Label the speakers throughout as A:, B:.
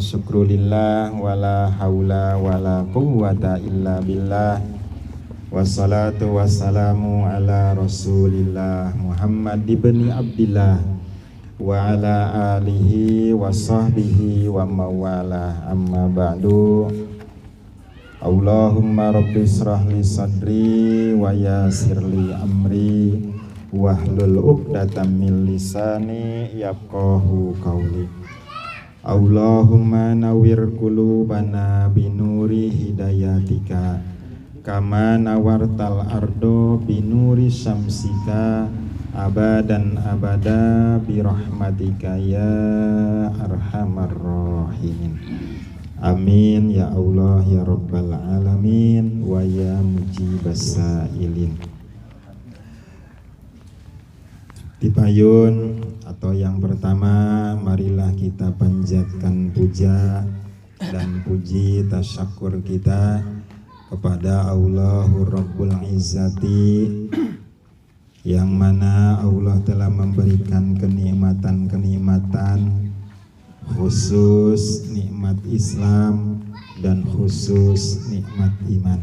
A: syukru lillah wala haula wala quwwata illa billah. Wassalatu wassalamu ala rasulillah Muhammad ibni Abdillah wa ala alihi wa sahbihi wa mawala, amma ba'du. Allahumma rabbi israhli sadri wa yassirli amri wahlul 'uqdatam min lisani yafqahu qawli. Allahumma nawwir qulubana binuri hidayatika kama nawartal ardo binuri syamsika abadan abada birahmatika ya arhamar rahimin. Amin ya Allah ya Rabbal alamin wa ya mujibas sa'ilin. Dipayun atau yang pertama, marilah kita panjatkan puja dan puji tasyakur kita kepada Allahur Rabbul Izzati, yang mana Allah telah memberikan kenikmatan-kenikmatan, khusus nikmat Islam dan khusus nikmat iman.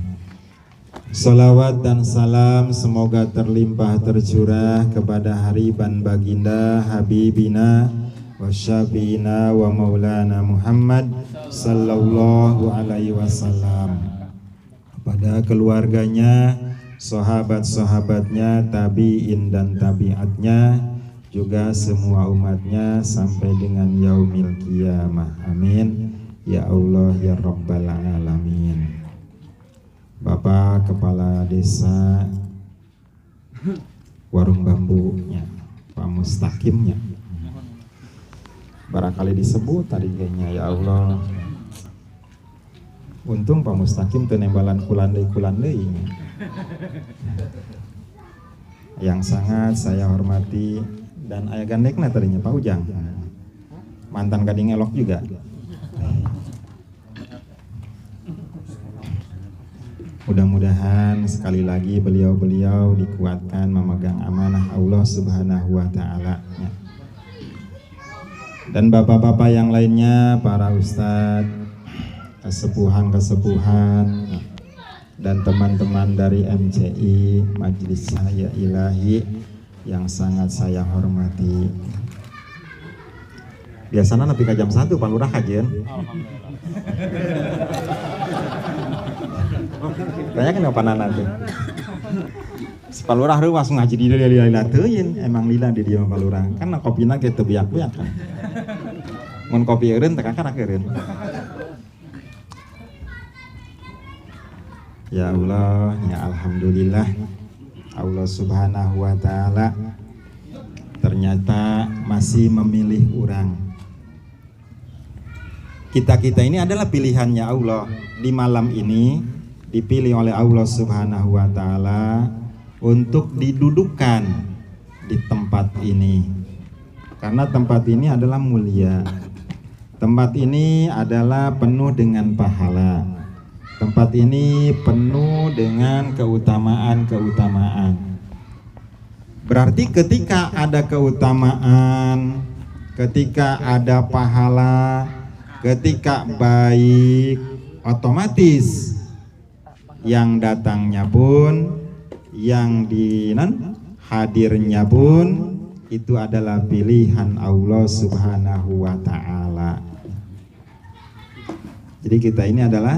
A: Salawat dan salam semoga terlimpah tercurah kepada hariban baginda Habibina wa syafiina wa maulana Muhammad sallallahu alaihi wasallam, kepada keluarganya, sahabat-sahabatnya, tabi'in dan tabi'atnya, juga semua umatnya sampai dengan yaumil qiyamah. Amin ya Allah ya Rabbal alamin. Bapak Kepala Desa Warung Bambunya, Pak Mustaqimnya, barangkali disebut tadi kayaknya, ya Allah. Untung Pak Mustaqim tenembalan kulandai yang sangat saya hormati, dan ayah gandekna tadinya Pak Ujang, mantan kading elok juga. Mudah-mudahan sekali lagi beliau-beliau dikuatkan memegang amanah Allah Subhanahu wa Ta'ala. Dan bapak-bapak yang lainnya, para ustadz, kesepuhan-kesepuhan, dan teman-teman dari MCI Majelis Cahaya Ilahi yang sangat saya hormati. Biasanya nepi ka jam 1 Pak Lurah kajian. Tanya kan apa nanti? Pak Lurah reu langsung ngaji di lila teuyeun, emang lila di dieu Pak Lurah. Kan kopina ge teu biak-biak kan. Mun kopi eureun teh kakak eureun. Ya Allah, ya alhamdulillah, Allah Subhanahu wa Ta'ala ternyata masih memilih orang. Kita-kita ini adalah pilihannya Allah. Di malam ini dipilih oleh Allah Subhanahu wa Ta'ala untuk didudukkan di tempat ini, karena tempat ini adalah mulia. Tempat ini adalah penuh dengan pahala. Tempat ini penuh dengan keutamaan-keutamaan. Berarti ketika ada keutamaan, ketika ada pahala, ketika baik, otomatis yang datangnya pun, yang hadirnya pun, itu adalah pilihan Allah Subhanahu wa Ta'ala. Jadi kita ini adalah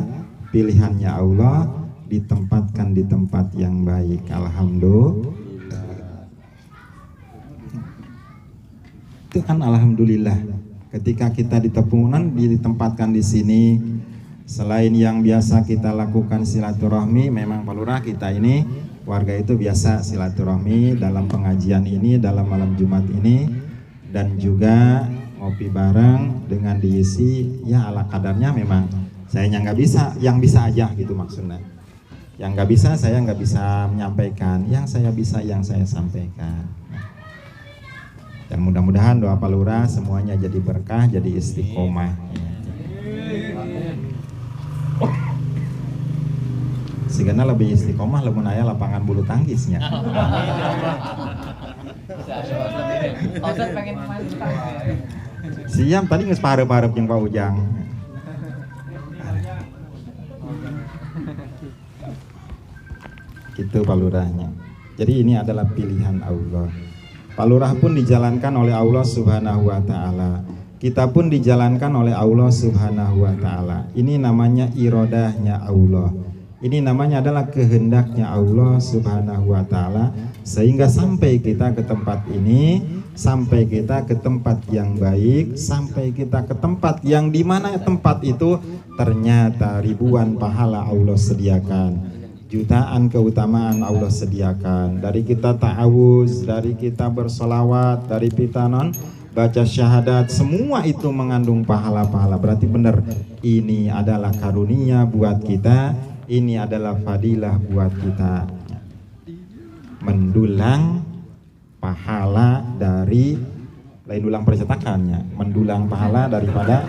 A: pilihannya Allah, ditempatkan di tempat yang baik. Alhamdulillah. Itu kan alhamdulillah. Ketika kita ditepungan, ditempatkan di sini, selain yang biasa kita lakukan silaturahmi, memang Pak Lurah kita ini warga itu biasa silaturahmi dalam pengajian ini, dalam malam Jumat ini, dan juga ngopi bareng dengan diisi ya ala kadarnya. Memang saya nggak bisa, yang bisa aja gitu maksudnya. Yang nggak bisa, saya nggak bisa menyampaikan. Yang saya bisa, yang saya sampaikan. Dan mudah-mudahan doa Pak Lurah semuanya jadi berkah, jadi istiqomah. Sigana lebih istiqomah lamun aya lapangan bulu tangkisnya. Siap tadi geus pareup-pareup jeung Pak Ujang. Gitu Pak Lurahnya. Jadi ini adalah pilihan Allah. Pak Lurah pun dijalankan oleh Allah Subhanahu wa taala. Kita pun dijalankan oleh Allah Subhanahu wa taala. Ini namanya irodahnya Allah. Ini namanya adalah kehendaknya Allah Subhanahu wa taala, sehingga sampai kita ke tempat ini, sampai kita ke tempat yang baik, sampai kita ke tempat yang dimana tempat itu ternyata ribuan pahala Allah sediakan, jutaan keutamaan Allah sediakan. Dari kita ta'awuz, dari kita bersolawat, dari kita baca syahadat, semua itu mengandung pahala-pahala. Berarti benar, ini adalah karunia buat kita. Ini adalah fadilah buat kita, mendulang pahala dari, lain ulang percetakannya, mendulang pahala daripada,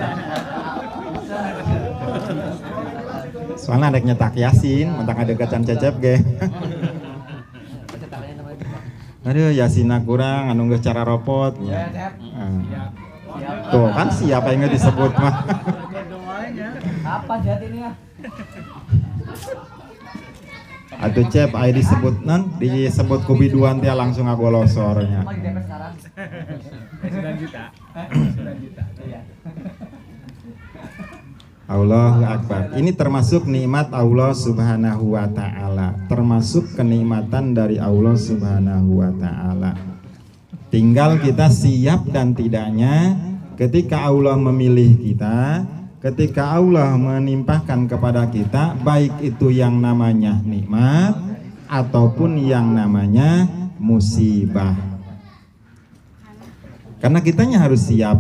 A: soalnya ada nyetak Yasin, mentang ada gacan cecep ge. Aduh, Yasina kurang, anu geus cara ropotnya. Tuh kan siapa yang disebut mah. Apa jadinya? Atuh cep, ayo disebut disebut kubiduan dia langsung agolosornya. Allahu Akbar. Ini termasuk nikmat Allah Subhanahu wa taala, termasuk kenikmatan dari Allah Subhanahu wa taala. Tinggal kita siap dan tidaknya ketika Allah memilih kita. Ketika Allah menimpahkan kepada kita, baik itu yang namanya nikmat ataupun yang namanya musibah. Karena kitanya harus siap,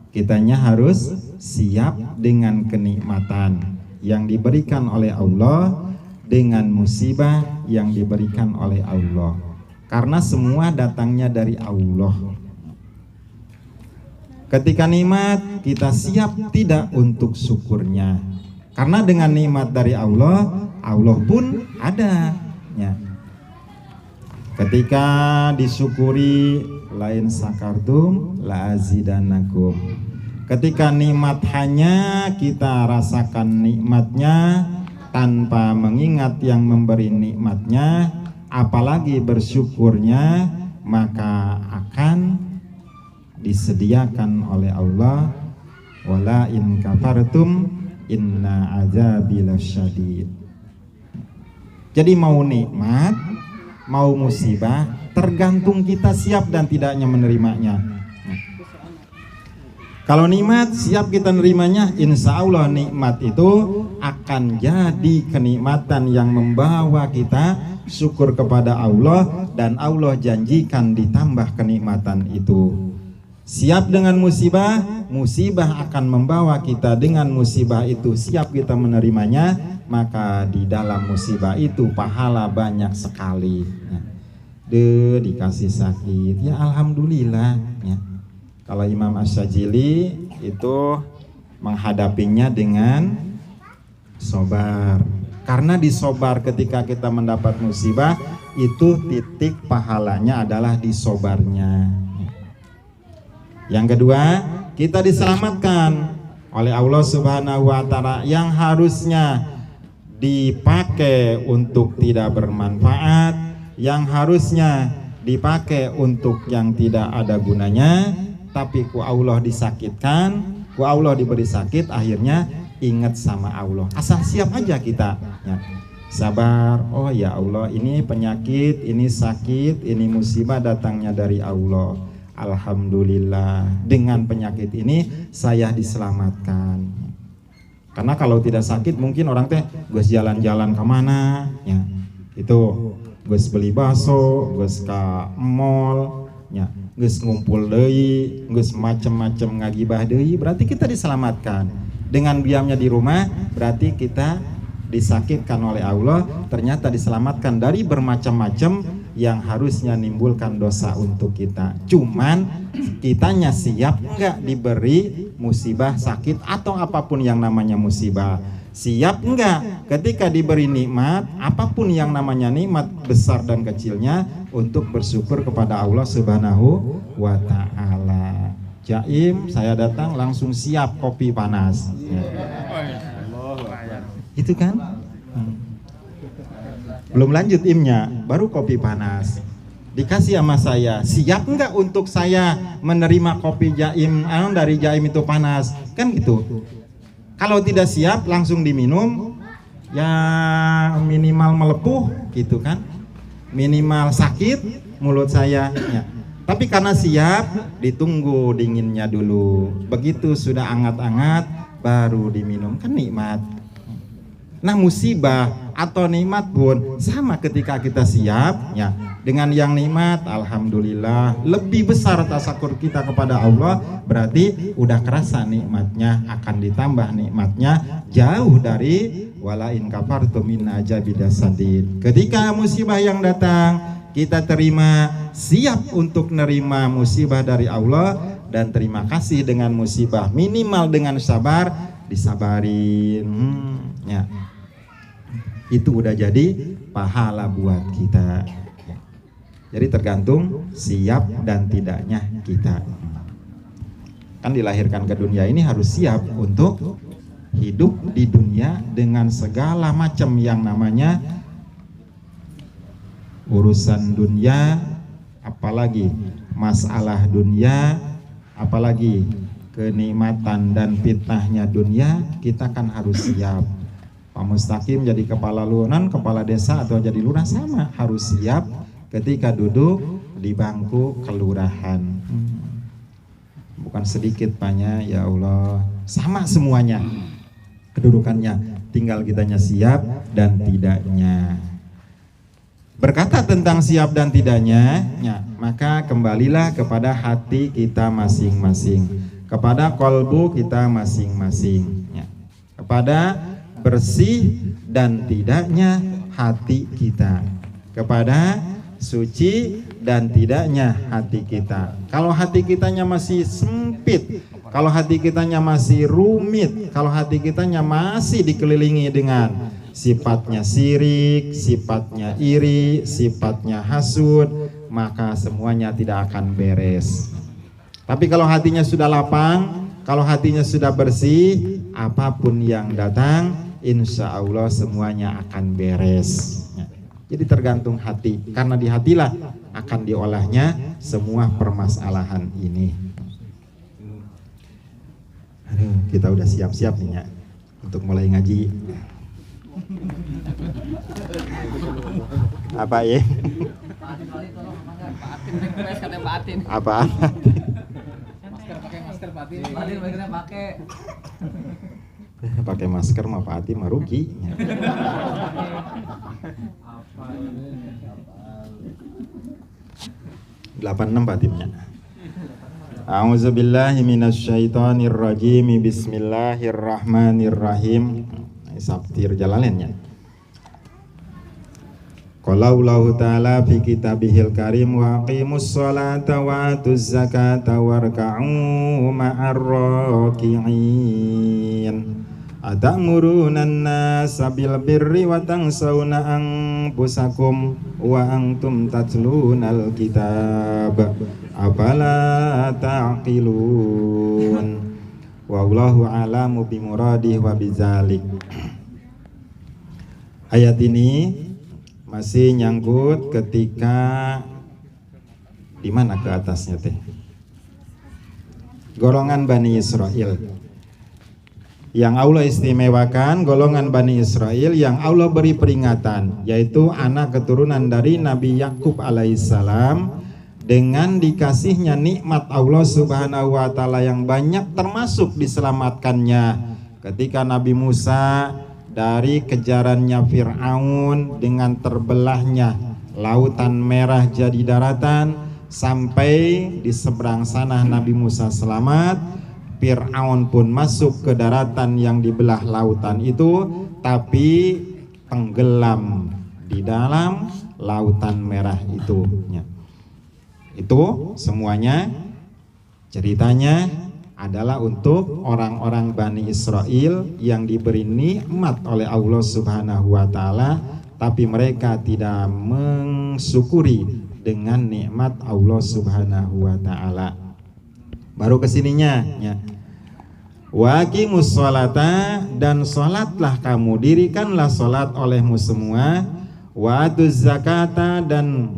A: kitanya harus siap dengan kenikmatan yang diberikan oleh Allah, dengan musibah yang diberikan oleh Allah. Karena semua datangnya dari Allah. Ketika nikmat, kita siap tidak untuk syukurnya. Karena dengan nikmat dari Allah, Allah pun ada. Ya. Ketika disyukuri, lain sakartum la azidanakum. Ketika nikmat hanya kita rasakan nikmatnya tanpa mengingat yang memberi nikmatnya, apalagi bersyukurnya, maka akan disediakan oleh Allah, wala in kafartum inna azabi lasyadid. Jadi mau nikmat, mau musibah, tergantung kita siap dan tidaknya menerimanya. Kalau nikmat siap kita menerimanya, insya Allah nikmat itu akan jadi kenikmatan yang membawa kita syukur kepada Allah, dan Allah janjikan ditambah kenikmatan itu. Siap dengan musibah, musibah akan membawa kita dengan musibah itu siap kita menerimanya, maka di dalam musibah itu pahala banyak sekali. Dikasih sakit, ya alhamdulillah. Ya. Kalau Imam Asy-Syadzili itu menghadapinya dengan sobar. Karena disobar ketika kita mendapat musibah, itu titik pahalanya adalah disobarnya. Yang kedua, kita diselamatkan oleh Allah Subhanahu wa taala yang harusnya dipakai untuk tidak bermanfaat, yang harusnya dipakai untuk yang tidak ada gunanya, tapi ku Allah disakitkan, ku Allah diberi sakit, akhirnya ingat sama Allah. Asal siap aja kita, ya. Sabar, oh ya Allah, ini penyakit, ini sakit, ini musibah datangnya dari Allah. Alhamdulillah, dengan penyakit ini saya diselamatkan. Karena kalau tidak sakit mungkin orang teh gus jalan-jalan kemana, ya itu gus beli bakso, gus ke mall, ya gus ngumpul deui, gus macem-macem ngagibah deui. Berarti kita diselamatkan. Dengan diamnya di rumah, berarti kita disakitkan oleh Allah, ternyata diselamatkan dari bermacam-macam yang harusnya menimbulkan dosa untuk kita. Cuman kitanya siap enggak diberi musibah, sakit atau apapun yang namanya musibah? Siap enggak ketika diberi nikmat, apapun yang namanya nikmat besar dan kecilnya, untuk bersyukur kepada Allah Subhanahu wa taala. Jaim, saya datang langsung siap kopi panas. Ya. Itu kan? Belum lanjut imnya, baru kopi panas. Dikasih sama saya, siap nggak untuk saya menerima kopi jaim dari jaim itu panas? Kan gitu. Kalau tidak siap langsung diminum, ya minimal melepuh gitu kan, minimal sakit mulut saya ya. Tapi karena siap, ditunggu dinginnya dulu. Begitu sudah anget-anget baru diminum, kan nikmat. Nah musibah atau nikmat pun sama ketika kita siap ya. Dengan yang nikmat, alhamdulillah, lebih besar tasakur kita kepada Allah, berarti udah kerasa nikmatnya, akan ditambah nikmatnya jauh dari walain kafartum inna azabidasadid. Ketika musibah yang datang, kita terima, siap untuk nerima musibah dari Allah dan terima kasih dengan musibah, minimal dengan sabar, disabarin ya. Itu udah jadi pahala buat kita. Jadi tergantung siap dan tidaknya kita. Kan dilahirkan ke dunia ini harus siap untuk hidup di dunia dengan segala macam yang namanya urusan dunia, apalagi masalah dunia, apalagi kenikmatan dan fitnahnya dunia, kita kan harus siap. Pak Mustaqim jadi kepala lunan, kepala desa atau jadi lurah sama, harus siap ketika duduk di bangku kelurahan. Bukan sedikit Paknya, ya Allah, sama semuanya kedudukannya, tinggal kitanya siap dan tidaknya. Berkata tentang siap dan tidaknya ya, maka kembalilah kepada hati kita masing-masing, kepada kolbu kita masing-masing ya, kepada bersih dan tidaknya hati kita, kepada suci dan tidaknya hati kita. Kalau hati kitanya masih sempit, kalau hati kitanya masih rumit, kalau hati kitanya masih dikelilingi dengan sifatnya sirik, sifatnya iri, sifatnya hasud, maka semuanya tidak akan beres. Tapi kalau hatinya sudah lapang, kalau hatinya sudah bersih, apapun yang datang, insya Allah semuanya akan beres. Jadi tergantung hati, karena di hatilah akan diolahnya semua permasalahan ini. Aduh, kita udah siap-siap nih ya untuk mulai ngaji. Apa ya? Apa? Pakai masker mah Pak Ati mah rugi. 86 Pak Atimnya. A'udzubillahi minasyaitonir rajim. Bismillahirrahmanirrahim. Sabtir Jalalainnya. Qala Allah Ta'ala fi kitabihil karim wa aqimus sholata wa atuz zakata warka'u ma'ar raki'in. Atamuruna an-nasa bil birri wa tansawna anfusakum wa antum tatlunal kitab afala ta'qilun. Wallahu a'lamu bimuradih wa bizalik. Ayat ini masih nyangkut ketika di mana ke atasnya teh? Golongan Bani Israel. Yang Allah istimewakan golongan Bani Israel yang Allah beri peringatan, yaitu anak keturunan dari Nabi Yakub alaihissalam, dengan dikasihnya nikmat Allah subhanahu wa ta'ala yang banyak, termasuk diselamatkannya ketika Nabi Musa dari kejarannya Fir'aun dengan terbelahnya lautan merah jadi daratan, sampai di seberang sana Nabi Musa selamat. Fir'aun pun masuk ke daratan yang dibelah lautan itu, tapi tenggelam di dalam lautan merah itu. Itu semuanya ceritanya adalah untuk orang-orang Bani Israel yang diberi nikmat oleh Allah Subhanahu wa ta'ala, tapi mereka tidak mensyukuri dengan nikmat Allah Subhanahu wa ta'ala. Baru kesininya ya. Wa aqimus sholata, dan sholatlah kamu, dirikanlah sholat olehmu semua, wa atuz zakata dan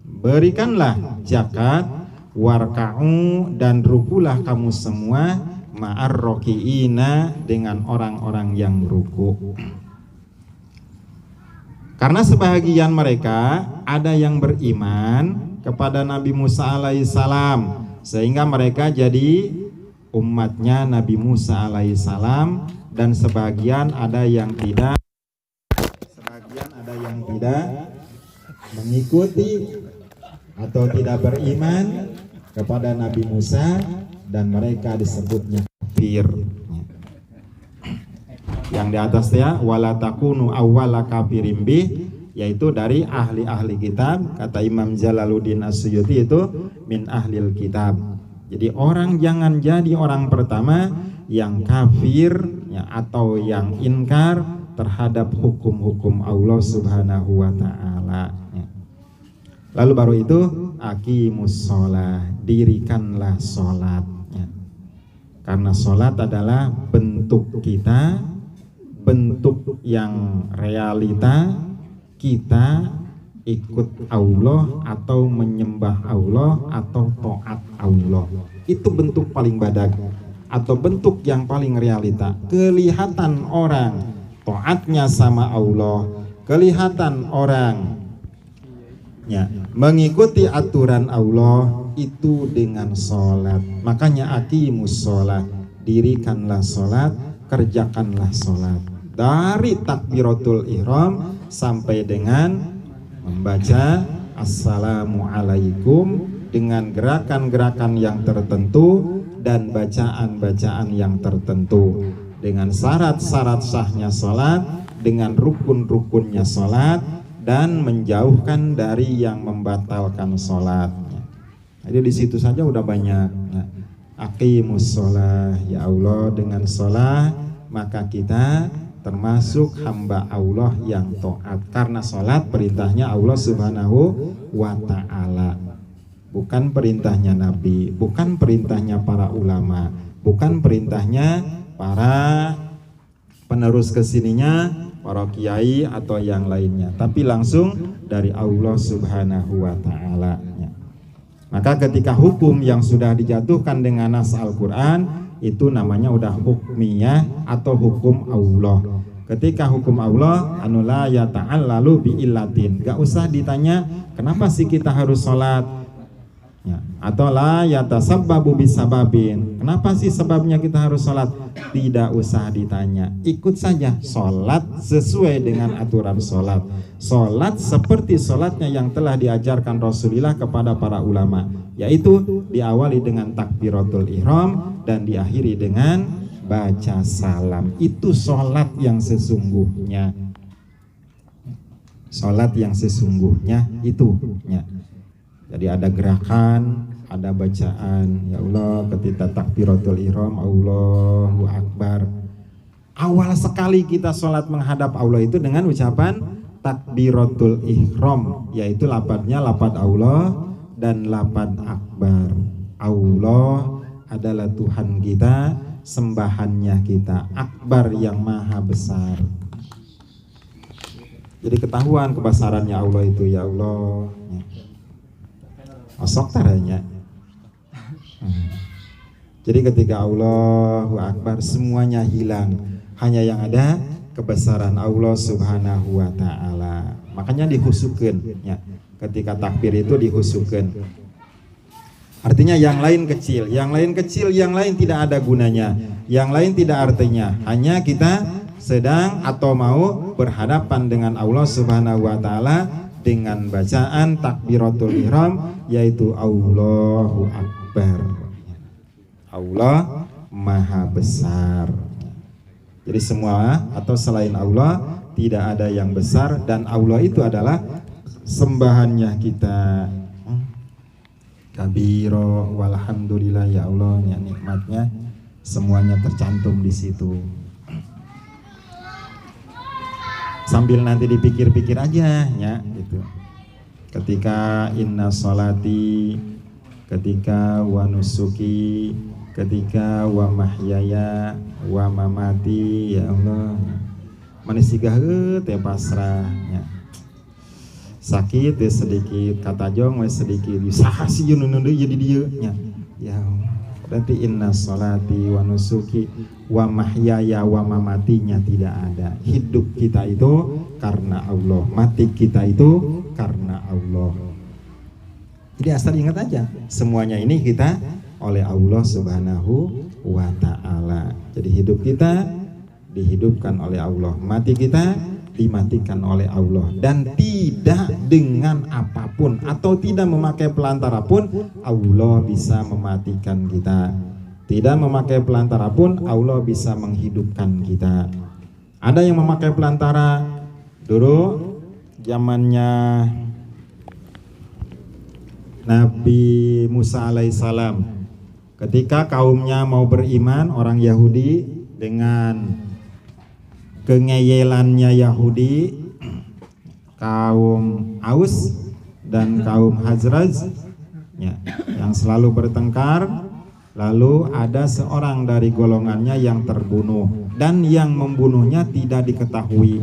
A: berikanlah zakat, warka'u dan rukulah kamu semua ma'ar rokiina dengan orang-orang yang ruku. Karena sebahagian mereka ada yang beriman kepada Nabi Musa alaihissalam, sehingga mereka jadi umatnya Nabi Musa alaihissalam, dan sebagian ada yang tidak mengikuti atau tidak beriman kepada Nabi Musa, dan mereka disebutnya kafir. Yang di atasnya wala takunu awwala kafirin bih, yaitu dari ahli-ahli kitab. Kata Imam Jalaluddin As-Suyuti itu min ahlil kitab. Jadi orang jangan jadi orang pertama yang kafir ya, atau yang inkar terhadap hukum-hukum Allah Subhanahu wa taala. Lalu baru itu aqimus shalah, dirikanlah salat. Karena salat adalah bentuk kita, bentuk yang realita kita ikut Allah atau menyembah Allah atau taat Allah. Itu bentuk paling badak atau bentuk yang paling realita. Kelihatan orang taatnya sama Allah, kelihatan orang ya, mengikuti aturan Allah itu dengan sholat. Makanya aqimus sholat, dirikanlah sholat, kerjakanlah sholat dari takbiratul ihram sampai dengan membaca assalamualaikum dengan gerakan-gerakan yang tertentu dan bacaan-bacaan yang tertentu, dengan syarat-syarat sahnya sholat, dengan rukun-rukunnya sholat, dan menjauhkan dari yang membatalkan sholat. Jadi di situ saja udah banyak. Aqimus sholah, ya Allah, dengan sholat maka kita termasuk hamba Allah yang taat, karena sholat perintahnya Allah Subhanahu wa ta'ala, bukan perintahnya Nabi, bukan perintahnya para ulama, bukan perintahnya para penerus kesininya, para kiai atau yang lainnya, tapi langsung dari Allah Subhanahu wa ta'ala. Maka ketika hukum yang sudah dijatuhkan dengan nas Al-Quran itu namanya udah hukmiyah atau hukum Allah. Ketika hukum Allah anu la yata'allalu bi illatin, gak usah ditanya kenapa sih kita harus sholat ya, atau la yatasabbabu bisababin, kenapa sih sebabnya kita harus sholat, tidak usah ditanya, ikut saja sholat sesuai dengan aturan sholat. Sholat seperti sholatnya yang telah diajarkan Rasulullah kepada para ulama, yaitu diawali dengan takbiratul ihram dan diakhiri dengan baca salam. Itu sholat yang sesungguhnya. Sholat yang sesungguhnya itu ya. Jadi ada gerakan, ada bacaan. Ya Allah, ketika takbiratul ihram, Allahu Akbar. Awal sekali kita sholat menghadap Allah itu dengan ucapan takbiratul ihram, yaitu lafadznya lafadz Allah dan lafadz akbar. Allah adalah Tuhan kita, sembahannya kita, akbar yang maha besar. Jadi ketahuan kebesarannya Allah itu, ya Allah. Osok taranya. Jadi ketika Allahu Akbar semuanya hilang, hanya yang ada kebesaran Allah Subhanahu wa ta'ala. Makanya dihusukkan ya. Ketika takbir itu dihusukkan. Artinya yang lain kecil, yang lain kecil, yang lain tidak ada gunanya, yang lain tidak artinya. Hanya kita sedang atau mau berhadapan dengan Allah Subhanahu wa ta'ala dengan bacaan takbiratul ihram, yaitu Allahu Akbar. Allah maha besar. Jadi semua atau selain Allah tidak ada yang besar, dan Allah itu adalah sembahannya kita. Kabiro walhamdulillah, ya Allah, ya nikmatnya semuanya tercantum di situ. Sambil nanti dipikir-pikir aja ya gitu. Ketika inna sholati, ketika wa nusuki, ketika wa mahyaya wa mamati, ya Allah, manis sigah teh pasrah ya. sakit sedikit kata jong sedikit saha sih jadi dia nya ya berarti inna sholati wa nusuki wa mahyaya wa mamatinya tidak ada. Hidup kita itu karena Allah, mati kita itu karena Allah. Jadi asal ingat aja, semuanya ini kita oleh Allah Subhanahu wa ta'ala. Jadi hidup kita dihidupkan oleh Allah, mati kita dimatikan oleh Allah, dan tidak dengan apapun atau tidak memakai pelantara pun Allah bisa mematikan kita. Tidak memakai pelantara pun Allah bisa menghidupkan kita. Ada yang memakai pelantara dulu zamannya Nabi Musa alaihissalam, ketika kaumnya mau beriman, orang Yahudi dengan kengeyelannya Yahudi, kaum Aus dan kaum Khazraj ya, yang selalu bertengkar, lalu ada seorang dari golongannya yang terbunuh, dan yang membunuhnya tidak diketahui.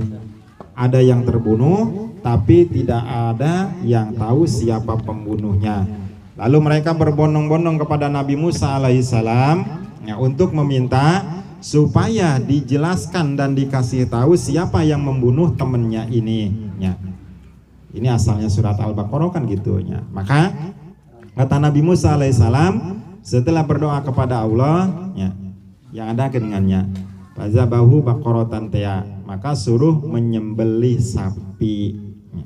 A: Ada yang terbunuh tapi tidak ada yang tahu siapa pembunuhnya. Lalu mereka berbondong-bondong kepada Nabi Musa alaihissalam ya, untuk meminta supaya dijelaskan dan dikasih tahu siapa yang membunuh temannya ini ya. Ini asalnya surat Al-Baqarah kan gitu ya. Maka kata Nabi Musa alaihissalam setelah berdoa kepada Allah ya, yang ada dengannya fazabahu baqaratan tea, maka suruh menyembelih sapi ya.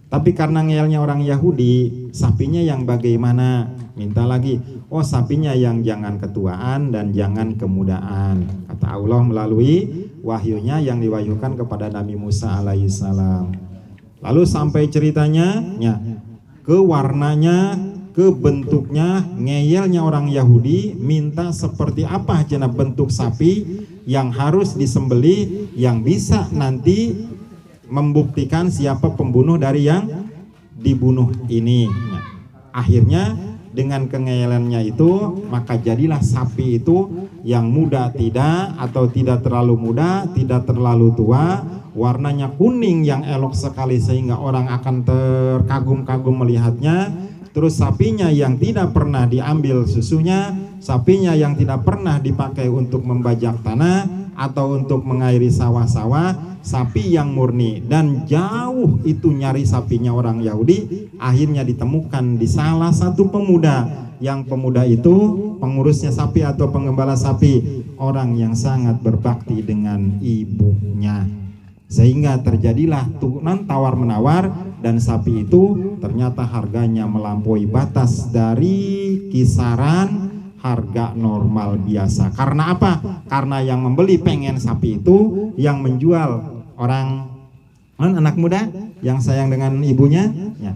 A: Tapi karena ngeyelnya orang Yahudi, sapinya yang bagaimana? Minta lagi, oh sapinya yang jangan ketuaan dan jangan kemudaan, kata Allah melalui wahyunya yang diwahyukan kepada Nabi Musa alaihissalam. Lalu sampai ceritanya ya, ke warnanya, ke bentuknya, ngeyelnya orang Yahudi, minta seperti apa jenis bentuk sapi yang harus disembelih, yang bisa nanti membuktikan siapa pembunuh dari yang dibunuh ini ya. Akhirnya dengan kengeyelannya itu, maka jadilah sapi itu yang muda tidak, atau tidak terlalu muda, tidak terlalu tua, warnanya kuning yang elok sekali sehingga orang akan terkagum-kagum melihatnya. Terus sapinya yang tidak pernah diambil susunya, sapinya yang tidak pernah dipakai untuk membajak tanah atau untuk mengairi sawah-sawah, sapi yang murni. Dan jauh itu nyari sapinya orang Yahudi, akhirnya ditemukan di salah satu pemuda, yang pemuda itu pengurusnya sapi atau penggembala sapi, orang yang sangat berbakti dengan ibunya, sehingga terjadilah turunan tawar menawar, dan sapi itu ternyata harganya melampaui batas dari kisaran harga normal biasa. Karena apa? Karena yang membeli pengen sapi itu, yang menjual orang anak muda yang sayang dengan ibunya ya,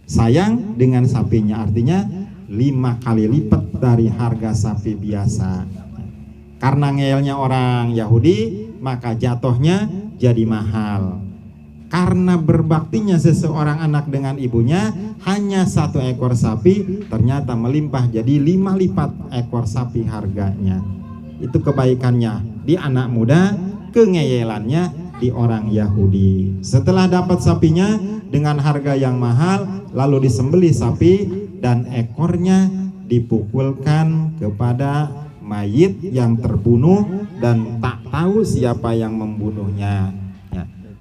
A: sayang dengan sapinya, artinya 5 kali lipat dari harga sapi biasa. Karena ngeyelnya orang Yahudi, maka jatuhnya jadi mahal. Karena berbaktinya seseorang anak dengan ibunya, hanya 1 ekor sapi ternyata melimpah jadi 5 lipat ekor sapi harganya. Itu kebaikannya di anak muda, kengeyelannya di orang Yahudi. Setelah dapat sapinya dengan harga yang mahal, lalu disembelih sapi dan ekornya dipukulkan kepada mayit yang terbunuh dan tak tahu siapa yang membunuhnya.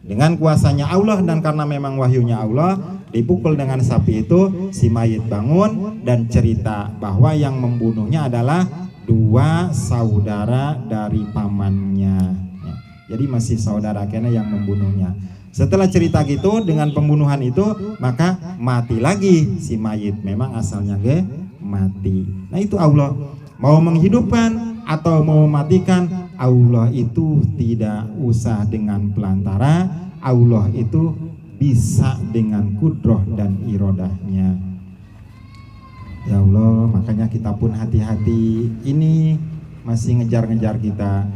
A: Dengan kuasanya Allah dan karena memang wahyunya Allah, dipukul dengan sapi itu, si mayit bangun dan cerita bahwa yang membunuhnya adalah 2 saudara dari pamannya. Jadi masih saudara kena yang membunuhnya. Setelah cerita gitu dengan pembunuhan itu, maka mati lagi si mayit. Memang asalnya mati. Nah itu Allah mau menghidupkan atau mau mematikan, Allah itu tidak usah dengan pelantara, Allah itu bisa dengan kudroh dan irodahnya. Ya Allah, makanya kita pun hati-hati. Ini masih ngejar-ngejar kita,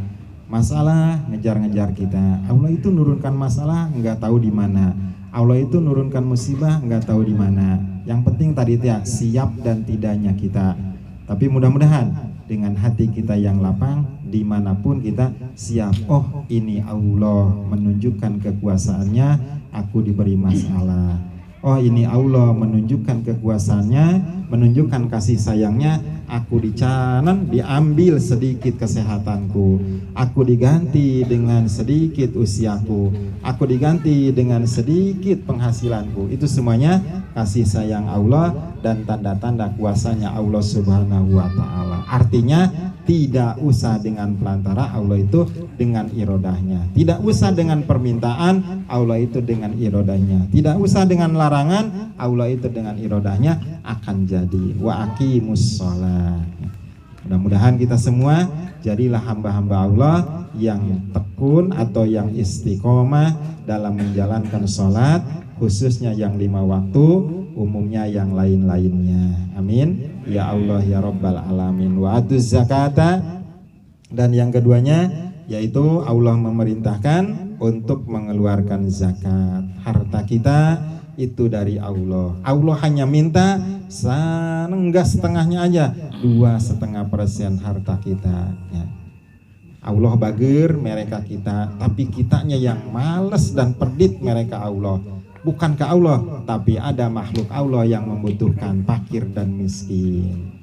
A: masalah ngejar-ngejar kita. Allah itu nurunkan masalah nggak tahu di mana, Allah itu nurunkan musibah nggak tahu di mana. Yang penting tadi ya siap dan tidaknya kita. Tapi mudah-mudahan dengan hati kita yang lapang, dimanapun kita siap. Oh, ini Allah menunjukkan kekuasaannya, aku diberi masalah. Oh, ini Allah menunjukkan kekuasaannya, menunjukkan kasih sayangnya, aku dicanan, diambil sedikit kesehatanku, aku diganti dengan sedikit usiaku, aku diganti dengan sedikit penghasilanku. Itu semuanya kasih sayang Allah dan tanda-tanda kuasanya Allah Subhanahu wa ta'ala. Artinya tidak usah dengan pelantara, Allah itu dengan irodahnya. Tidak usah dengan permintaan, Allah itu dengan irodahnya. Tidak usah dengan larangan, Allah itu dengan irodahnya akan jadi. Wa aqimus shalah. Mudah-mudahan kita semua jadilah hamba-hamba Allah yang tekun atau yang istiqomah dalam menjalankan sholat, khususnya yang 5 waktu, umumnya yang lain-lainnya. Amin ya Allah ya Rabbal alamin. Wa atuz zakata, dan yang keduanya yaitu Allah memerintahkan untuk mengeluarkan zakat. Harta kita itu dari Allah. Allah hanya minta enggak setengahnya aja, 2,5% harta kita ya. Allah bagir mereka kita, tapi kitanya yang males dan perdit mereka Allah. Bukankah Allah, tapi ada makhluk Allah yang membutuhkan, fakir dan miskin.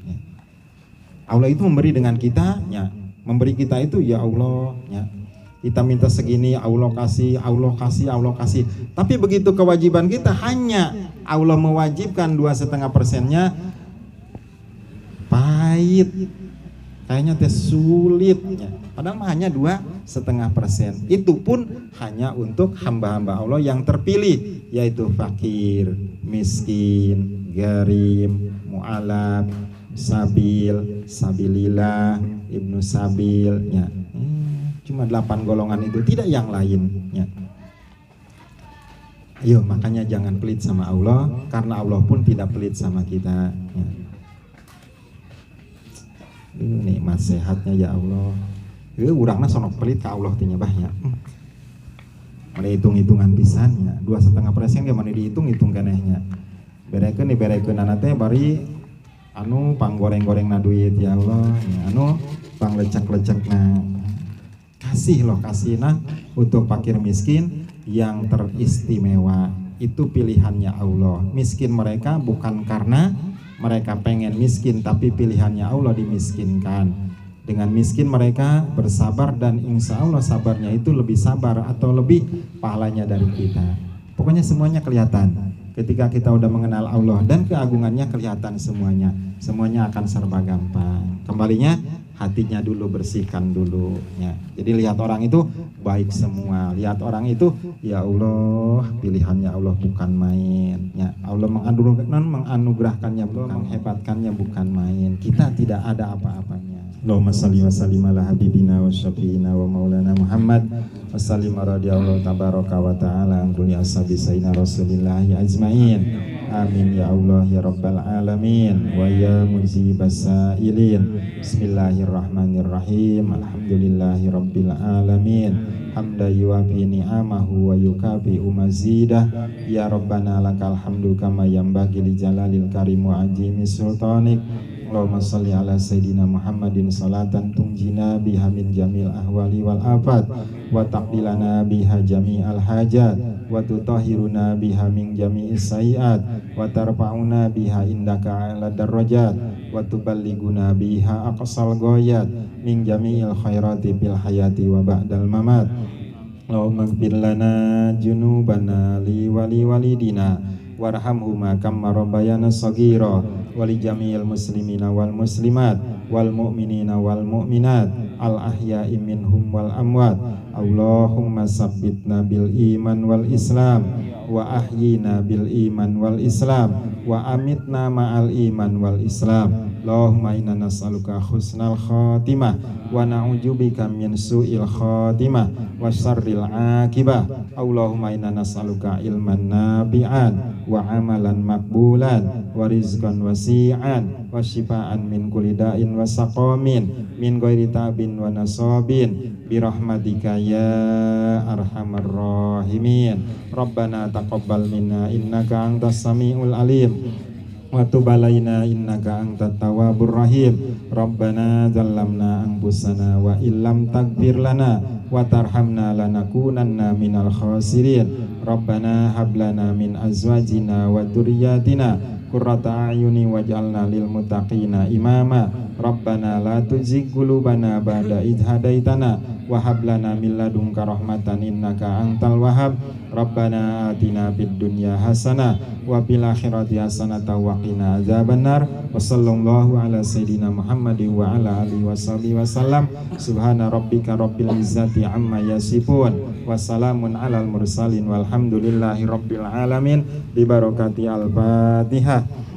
A: Allah itu memberi dengan kita, ya. Memberi kita itu ya Allah, ya. Kita minta segini, Allah kasih, Allah kasih, Allah kasih. Tapi begitu kewajiban kita hanya Allah mewajibkan 2,5%-nya, pahit. Kayaknya sulit, ya. Padahal hanya 2,5%. Itu pun hanya untuk hamba-hamba Allah yang terpilih, yaitu fakir, miskin, garim, mu'alaf, sabil, sabilillah, ibnu sabil, ya. Cuma 8 golongan itu, tidak yang lain, ya. Ayo, makanya jangan pelit sama Allah, karena Allah pun tidak pelit sama kita, ya. Nikmat sehatnya ya Allah. Urangna sonok pelit ke Allah tinya bahnya. Mana hitung-hitungan pisannya, 2,5% ge mana dihitung-hitung kenehnya. Berekeun diberekeun teh bari anu panggoreng-gorengna duit ya Allah, ya, anu panglecek-lecekna. Kasih loh, kasihna untuk fakir miskin yang teristimewa. Itu pilihannya Allah. Miskin mereka bukan karena mereka pengen miskin, tapi pilihannya Allah dimiskinkan. Dengan miskin mereka bersabar, dan insya Allah sabarnya itu lebih sabar atau lebih pahalanya dari kita. Pokoknya semuanya kelihatan. Ketika kita udah mengenal Allah dan keagungannya, kelihatan semuanya. Semuanya akan serba gampang. Kembalinya hatinya dulu, bersihkan dulu, ya. Jadi lihat orang itu baik semua, lihat orang itu ya Allah, pilihannya Allah bukan main, ya. Allah menganugerahkannya, menghebatkannya bukan main. Kita tidak ada apa-apanya. Allahumma salli wa sallim ala habibina wa syafiina wa maulana Muhammad wa sallim radhiyallahu tabaraka wa ta'ala an kulli ashabi sayyidina Rasulillah ajmain. Amin ya Allah ya Rabbal alamin wa ya mujibas sailin. Bismillahirrahmanirrahim. Alhamdulillahi rabbil alamin. Hamda yuwafi ni'amahu wa yukafi umazidah. Ya Rabbana lakal hamdu kama yanbaghi li jalalil karim wa ajimi sultanik. Allahumma salli ala sayyidina Muhammadin salatan tunjina biha min jamil ahwali wal afat wa taqbilana biha jami'al hajat wa tutahhiruna biha min jami'is sayiat wa tarfa'una biha indaka ala darajat wa tuballiguna biha aqsal ghayat min jami'il khairati bil hayati wa ba'dal mamat. Allahumma ighfir lana junubana li wali walidina warhamhuma kama rabbayana shaghira wali jami'il muslimina wal muslimat wal mu'minina wal mu'minat al ahya'i minhum wal amwat. Allahumma sabbitna bil iman wal islam wa ahyina bil iman wal islam wa amitna ma'al iman wal islam. Allahumma inna nas'aluka husnal khatimah wa na'udzubika min su'il khatimah wa syarril akibah. Allahumma inna nas'aluka ilman nafi'an wa amalan makbulan wa rizqan wasi'an wa shifaan min kulli da'in wa saqamin min ghairi tabin wa nasabin bi rahmatika ya arhamar rahimin. Rabbana taqabbal minna innaka antas samiul alim wa tub alaina innaka antat tawwabur rahim. Rabbana zalamna anfusana wa illam taghfir lana wa tarhamna lanakunanna minal khasirin. Rabbana hab lana min azwajina wa dzurriyyatina qurrata a'yuni waj'alna lil muttaqina imama. Rabbana la tuzigh qulubana ba'da idh hadaitana wa hab lana min ladunka rahmatan innaka antal wahhab. Rabbana atina fid dunya hasanah wa fil akhirati hasanah wa qina adzabannar. Wa sallallahu ala sayidina Muhammadin wa ala alihi washabihi wasallam. Subhana rabbika rabbil izzati amma yasifun wa salamun alal mursalin walhamdulillahi rabbil alamin. Bi barakati al-Fatihah.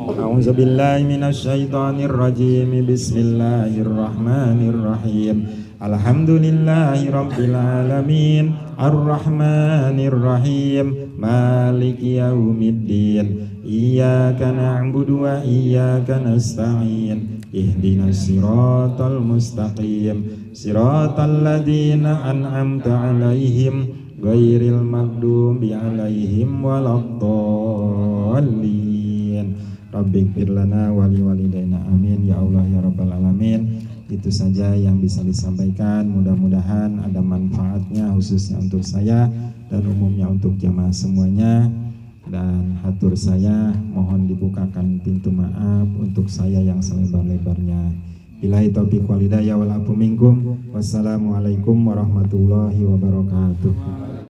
A: A'udzu billahi minasy syaithanir rajim. Bismillahirrahmanirrahim. Alhamdulillahi rabbil alamin, arrahmanir rahim, maliki yaumiddin. Iyyaka na'budu wa iyyaka nasta'in. Ihdinas siratal mustaqim, siratal ladzina an'amta 'alaihim ghairil maghdubi 'alaihim waladdallin. Rabbighfir lana wa liwalidayna amin ya Allah ya rabbal alamin. Itu saja yang bisa disampaikan, mudah-mudahan ada manfaatnya khususnya untuk saya dan umumnya untuk jamaah semuanya. Dan hatur saya mohon dibukakan pintu maaf untuk saya yang selebar-lebarnya. Billahi taufiq wal hidayah wal afu minkum. Wassalamualaikum warahmatullahi wabarakatuh.